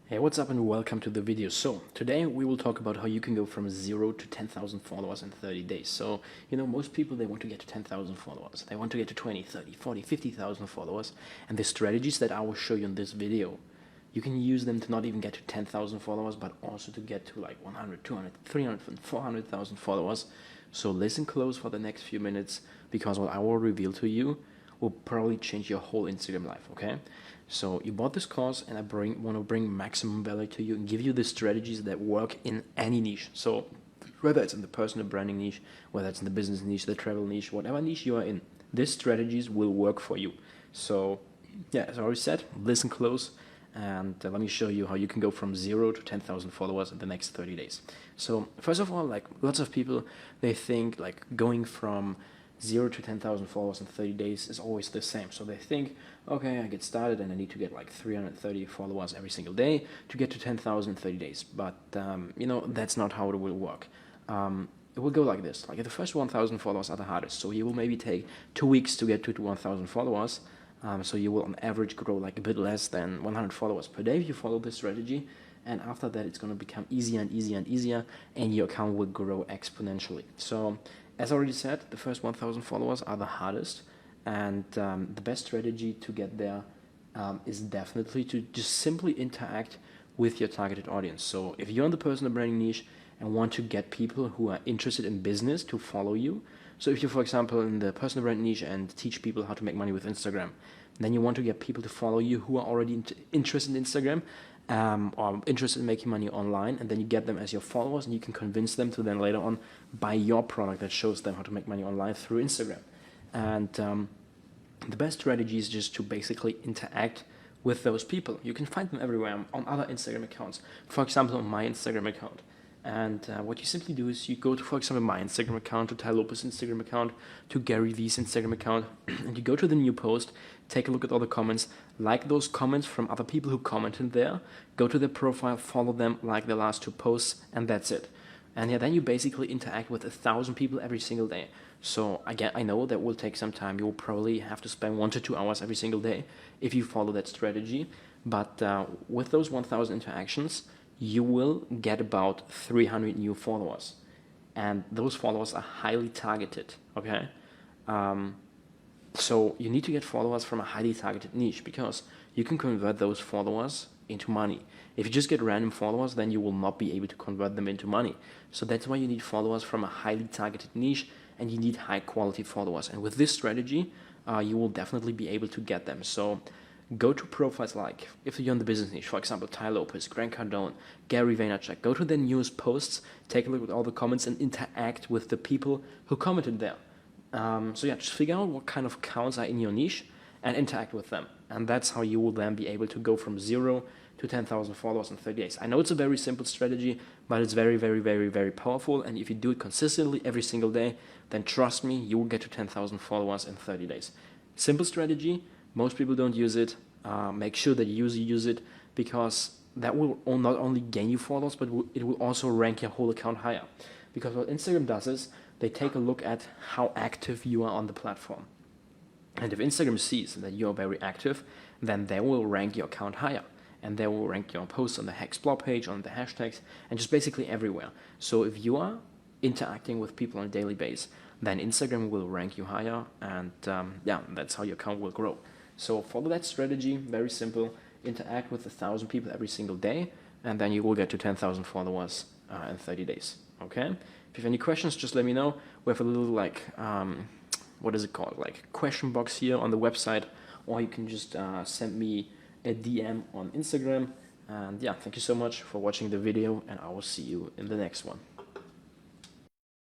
Hey, what's up and welcome to the video. So today we will talk about how you can go from 0 to 10,000 followers in 30 days. So, most people, they want to get to 10,000 followers. They want to get to 20, 30, 40, 50,000 followers. And the strategies that I will show you in this video, you can use them to not even get to 10,000 followers, but also to get to like 100, 200, 300, 400,000 followers. So listen close for the next few minutes, because what I will reveal to you will probably change your whole Instagram life, okay? So you bought this course and I want to bring maximum value to you and give you the strategies that work in any niche. So whether it's in the personal branding niche, whether it's in the business niche, the travel niche, whatever niche you are in, these strategies will work for you. So yeah, as I already said, listen close and let me show you how you can go from 0 to 10,000 followers in the next 30 days. So first of all, like lots of people, they think like going from 0 to 10,000 followers in 30 days is always the same. So they think, okay, I get started and I need to get like 330 followers every single day to get to 10,000 in 30 days. But, that's not how it will work. It will go like this. Like the first 1,000 followers are the hardest. So you will maybe take 2 weeks to get to 1,000 followers. So you will on average grow like a bit less than 100 followers per day if you follow this strategy. And after that, it's going to become easier and easier and easier, and your account will grow exponentially. So as I already said, the first 1,000 followers are the hardest, and the best strategy to get there is definitely to just simply interact with your targeted audience. So if you're in the personal branding niche and want to get people who are interested in business to follow you, so if you're, for example, in the personal brand niche and teach people how to make money with Instagram, then you want to get people to follow you who are already interested in Instagram or interested in making money online, and then you get them as your followers and you can convince them to then later on buy your product that shows them how to make money online through Instagram. And the best strategy is just to basically interact with those people. You can find them everywhere on other Instagram accounts. For example, on my Instagram account. And what you simply do is you go to, for example, my Instagram account, to Tai Lopez' Instagram account, to Gary Vee's Instagram account, and you go to the new post, take a look at all the comments, like those comments from other people who commented there, go to their profile, follow them, like the last 2 posts, and that's it. And yeah, then you basically interact with 1,000 people every single day. So again, I know that will take some time. You will probably have to spend 1 to 2 hours every single day if you follow that strategy. But with those 1,000 interactions, you will get about 300 new followers. And those followers are highly targeted, okay? So you need to get followers from a highly targeted niche, because you can convert those followers into money. If you just get random followers, then you will not be able to convert them into money. So that's why you need followers from a highly targeted niche, and you need high quality followers. And with this strategy, you will definitely be able to get them. So go to profiles like, if you're in the business niche, for example, Tai Lopez, Grant Cardone, Gary Vaynerchuk, go to their newest posts, take a look at all the comments and interact with the people who commented there. So yeah, just figure out what kind of accounts are in your niche and interact with them. And that's how you will then be able to go from 0 to 10,000 followers in 30 days. I know it's a very simple strategy, but it's very, very, very, very powerful. And if you do it consistently every single day, then trust me, you will get to 10,000 followers in 30 days. Simple strategy. Most people don't use it. Make sure that you use it, because that will not only gain you followers, but it will also rank your whole account higher. Because what Instagram does is they take a look at how active you are on the platform. And if Instagram sees that you're very active, then they will rank your account higher. And they will rank your posts on the Explore page, on the hashtags, and just basically everywhere. So if you are interacting with people on a daily basis, then Instagram will rank you higher, and that's how your account will grow. So follow that strategy, very simple. Interact with 1,000 people every single day, and then you will get to 10,000 followers in 30 days, okay? If you have any questions, just let me know. We have a little what is it called? Like question box here on the website, or you can just send me a DM on Instagram. And yeah, thank you so much for watching the video, and I will see you in the next one.